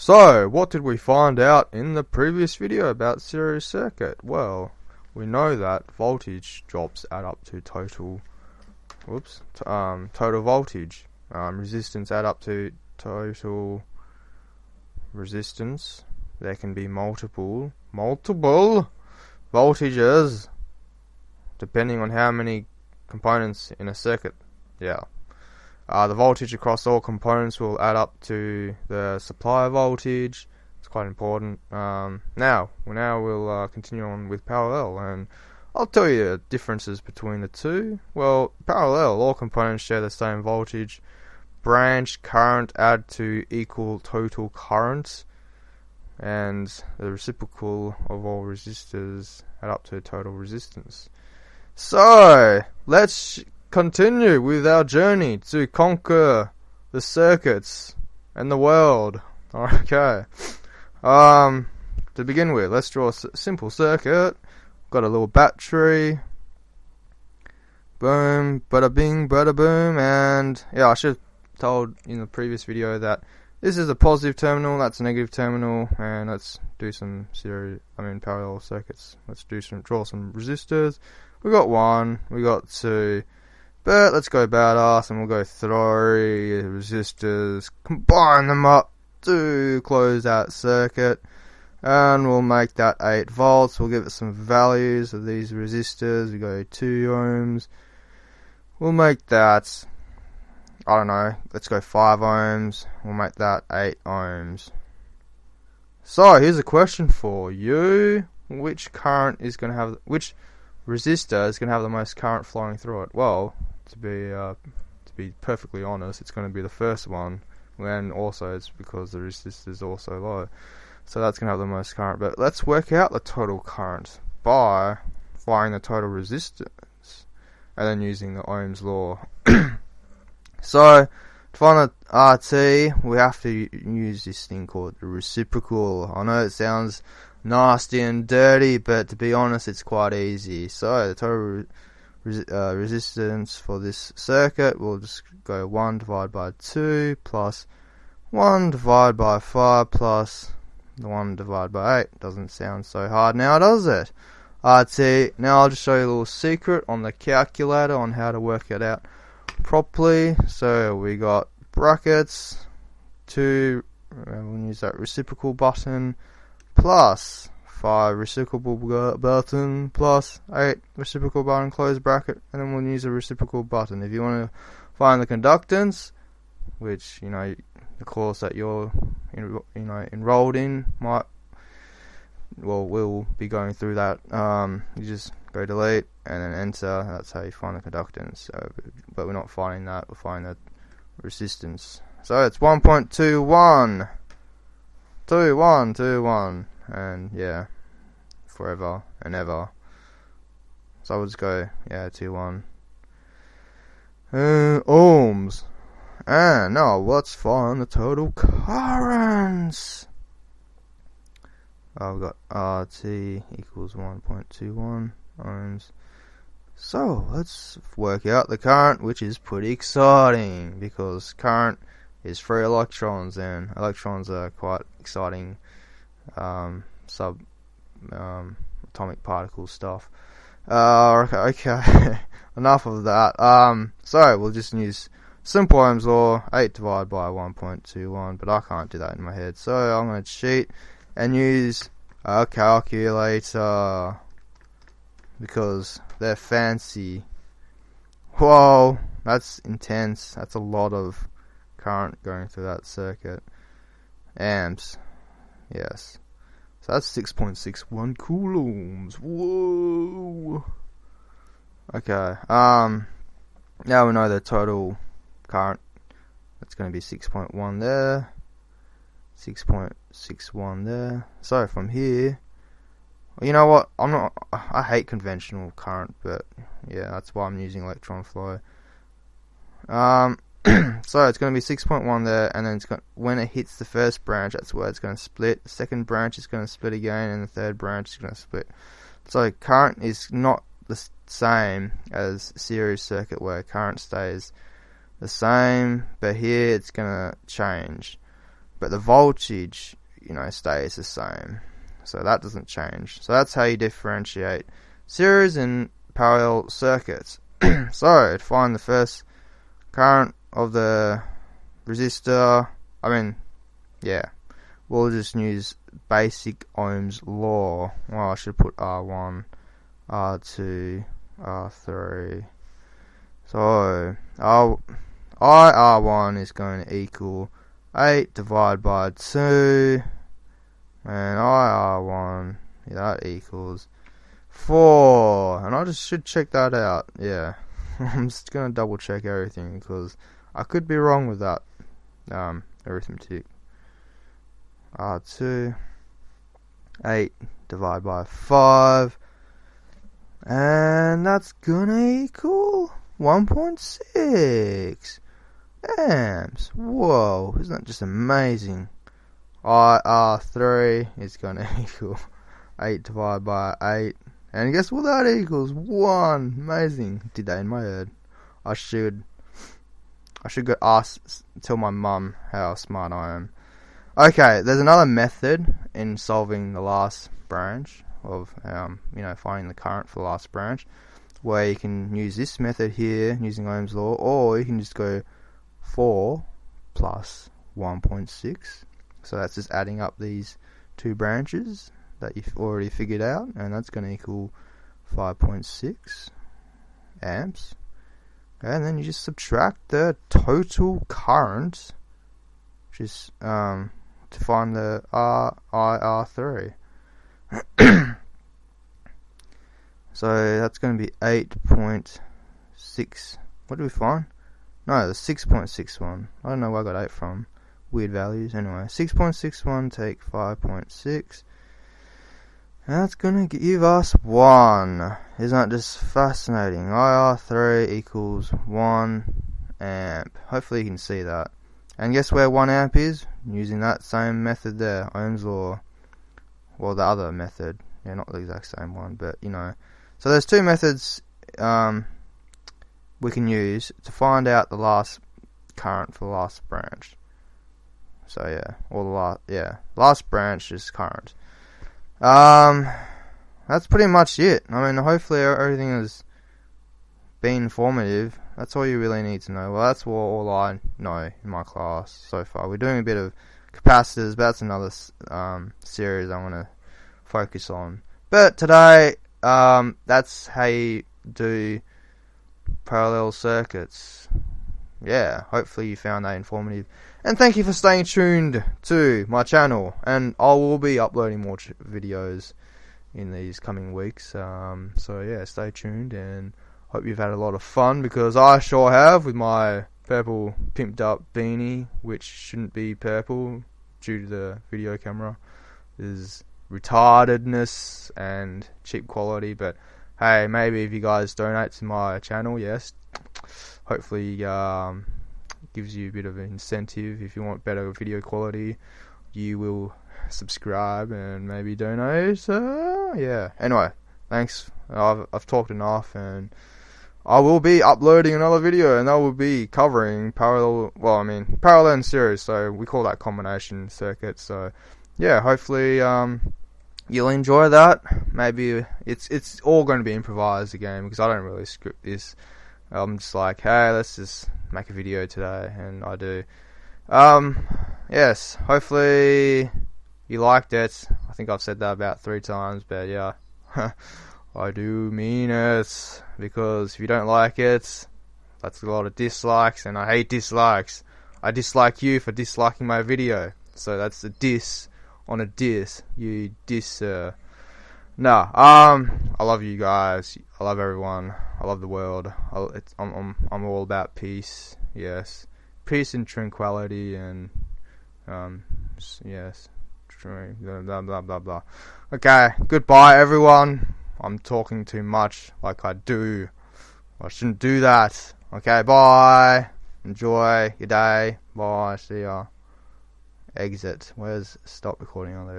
So, what did we find out in the previous video about series circuit? Well, we know that voltage drops add up to total voltage. Resistance add up to total resistance. There can be multiple voltages depending on how many components in a circuit. The voltage across all components will add up to the supply voltage. It's quite important. Now we'll continue on with parallel, and I'll tell you the differences between the two. Well, parallel, all components share the same voltage. Branch current add to equal total current, and the reciprocal of all resistors add up to total resistance. So, let's continue with our journey to conquer the circuits and the world. Okay. To begin with, let's draw a simple circuit. Got a little battery. Boom, bada bing, bada boom, and I should have told in the previous video that this is a positive terminal, that's a negative terminal, and let's do some parallel circuits. Let's draw some resistors. We got 1, we got 2. But let's go badass and we'll go 3 resistors, combine them up to close that circuit, and we'll make that 8 volts. We'll give it some values of these resistors. We go 2 ohms. We'll make that, I don't know, let's go 5 ohms. We'll make that 8 ohms. So here's a question for you. Which resistor is going to have the most current flowing through it? Well, to be perfectly honest, it's going to be the first one, and also it's because the resistance is also low, so that's going to have the most current. But let's work out the total current by applying the total resistance and then using the Ohm's law. So to find the RT, we have to use this thing called the reciprocal. I know it sounds nasty and dirty, but to be honest, it's quite easy. So the total resistance for this circuit, we'll just go 1 divided by 2 plus 1 divided by 5 plus 1 divided by 8. Doesn't sound so hard now, does it? RT. Now I'll just show you a little secret on the calculator on how to work it out properly. So we got brackets, 2, we'll use that reciprocal button, plus 5 reciprocal button plus 8 reciprocal button, close bracket, and then we'll use a reciprocal button. If you want to find the conductance, which the course that you're enrolled in we'll be going through that. You just go delete and then enter. That's how you find the conductance. But we're not finding that. We're finding the resistance. So it's 1.21. 21, and forever and ever. So I'll just go 21 ohms. And now let's find the total currents. We've got RT equals 1.21 ohms. So let's work out the current, which is pretty exciting because current is 3 electrons, and electrons are quite exciting atomic particle stuff. Okay. Enough of that. So we'll just use simple Ohm's law, 8 divided by 1.21, but I can't do that in my head, so I'm going to cheat and use a calculator because they're fancy. Whoa, that's intense. That's a lot of current going through that circuit. Amps, yes. So that's 6.61 coulombs. Whoa. Okay. Now we know the total current. That's going to be 6.1 there. 6.61 there. So from here, you know what? I hate conventional current, but that's why I'm using electron flow. So it's going to be 6.1 there, and then when it hits the first branch, that's where it's going to split. The second branch is going to split again, and the third branch is going to split. So current is not the same as series circuit where current stays the same, but here it's going to change. but the voltage, stays the same. So that doesn't change. So that's how you differentiate series and parallel circuits. So, to find the first current of the resistor, we'll just use basic Ohm's law. Well, I should put R1, R2, R3. So, IR1 is going to equal 8 divided by 2, and IR1, that equals 4, and I just should check that out. Yeah, I'm just going to double check everything because I could be wrong with that arithmetic. R2, 8 divided by 5, and that's gonna equal 1.6 amps. Whoa, isn't that just amazing? IR3 is gonna equal 8 divided by 8, and guess what that equals? 1. Amazing. Did that in my head. I should go tell my mum how smart I am. Okay, there's another method in solving the last branch of, finding the current for the last branch, where you can use this method here, using Ohm's law, or you can just go 4 plus 1.6. So that's just adding up these two branches that you've already figured out, and that's going to equal 5.6 amps. And then you just subtract the total current, which is to find the IR3. So that's going to be 8.6. What did we find? No, the 6.61. I don't know where I got 8 from. Weird values. Anyway, 6.61 take 5.6. And that's going to give us 1. Isn't that just fascinating? IR3 equals 1 amp. Hopefully you can see that. And guess where 1 amp is? Using that same method there, Ohm's law. Well, the other method. Yeah, not the exact same one, but So there's two methods we can use to find out the last current for the last branch. So yeah, last branch is current. That's pretty much it. Hopefully everything has been informative. That's all you really need to know. Well, that's all I know in my class so far. We're doing a bit of capacitors, but that's another series I want to focus on. But today, that's how you do parallel circuits. Yeah, hopefully you found that informative. And thank you for staying tuned to my channel. And I will be uploading more videos in these coming weeks. So yeah, stay tuned and hope you've had a lot of fun, because I sure have, with my purple pimped up beanie, which shouldn't be purple due to the video camera. There's retardedness and cheap quality, but hey, maybe if you guys donate to my channel, yes, hopefully gives you a bit of an incentive. If you want better video quality, you will subscribe and maybe donate. Yeah, anyway, thanks. I've talked enough, and I will be uploading another video, and that will be covering parallel and series, so we call that combination circuit. So yeah, hopefully you'll enjoy that. Maybe it's all going to be improvised again, because I don't really script this. I'm just like, hey, let's just make a video today, and I do. Yes, hopefully you liked it. I think I've said that about 3 times, but yeah, I do mean it, because if you don't like it, that's a lot of dislikes, and I hate dislikes. I dislike you for disliking my video, so that's a diss on a diss. You diss. I love you guys. I love everyone. I love the world. I'm all about peace. Yes, peace and tranquility, and yes, blah blah blah blah. Okay, goodbye everyone. I'm talking too much, like I do. I shouldn't do that. Okay, bye. Enjoy your day. Bye. See ya. Exit. Where's stop recording on there?